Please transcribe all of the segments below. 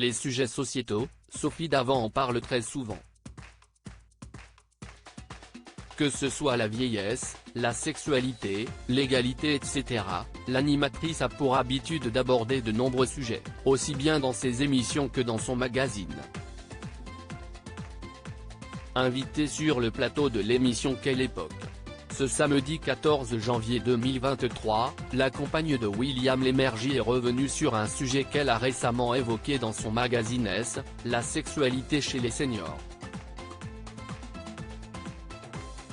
les sujets sociétaux, Sophie Davant en parle très souvent. Que ce soit la vieillesse, la sexualité, l'égalité etc., l'animatrice a pour habitude d'aborder de nombreux sujets, aussi bien dans ses émissions que dans son magazine. Invitée sur le plateau de l'émission Quelle époque ? Ce samedi 14 janvier 2023, la compagne de William Lémergie est revenue sur un sujet qu'elle a récemment évoqué dans son magazine S, la sexualité chez les seniors.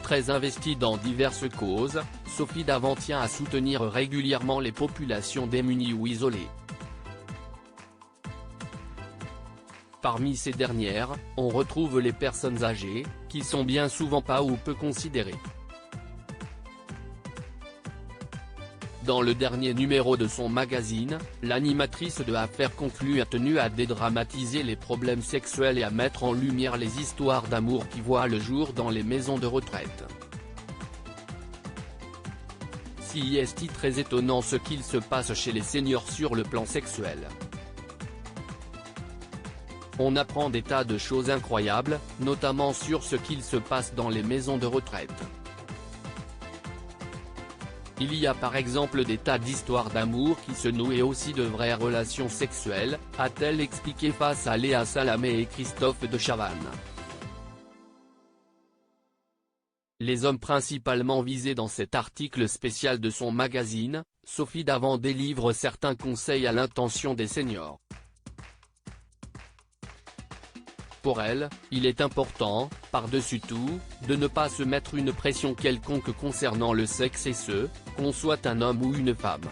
Très investie dans diverses causes, Sophie Davant tient à soutenir régulièrement les populations démunies ou isolées. Parmi ces dernières, on retrouve les personnes âgées, qui sont bien souvent pas ou peu considérées. Dans le dernier numéro de son magazine, l'animatrice de Affaires conclues a tenu à dédramatiser les problèmes sexuels et à mettre en lumière les histoires d'amour qui voient le jour dans les maisons de retraite. Si est très étonnant ce qu'il se passe chez les seniors sur le plan sexuel. On apprend des tas de choses incroyables, notamment sur ce qu'il se passe dans les maisons de retraite. Il y a par exemple des tas d'histoires d'amour qui se nouent et aussi de vraies relations sexuelles, a-t-elle expliqué face à Léa Salamé et Christophe de Chavannes. Les hommes principalement visés dans cet article spécial de son magazine, Sophie Davant délivre certains conseils à l'intention des seniors. Pour elle, il est important, par-dessus tout, de ne pas se mettre une pression quelconque concernant le sexe et ce, qu'on soit un homme ou une femme.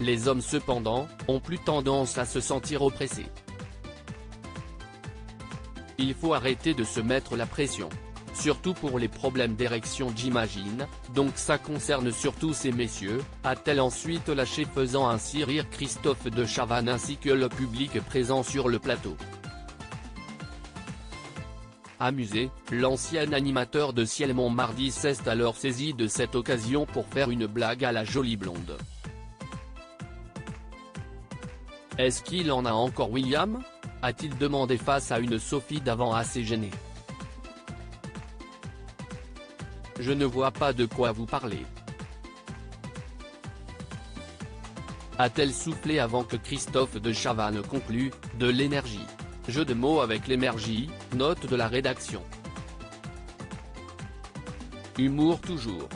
Les hommes cependant, ont plus tendance à se sentir oppressés. Il faut arrêter de se mettre la pression. Surtout pour les problèmes d'érection j'imagine, donc ça concerne surtout ces messieurs, a-t-elle ensuite lâché faisant ainsi rire Christophe de Chavannes ainsi que le public présent sur le plateau. Amusé, l'ancien animateur de Ciel Montmardi s'est alors saisi de cette occasion pour faire une blague à la jolie blonde. Est-ce qu'il en a encore William ? A-t-il demandé face à une Sophie Davant assez gênée. Je ne vois pas de quoi vous parlez. A-t-elle soufflé avant que Christophe de Chavannes conclue, de l'énergie. Jeu de mots avec l'énergie, note de la rédaction. Humour toujours.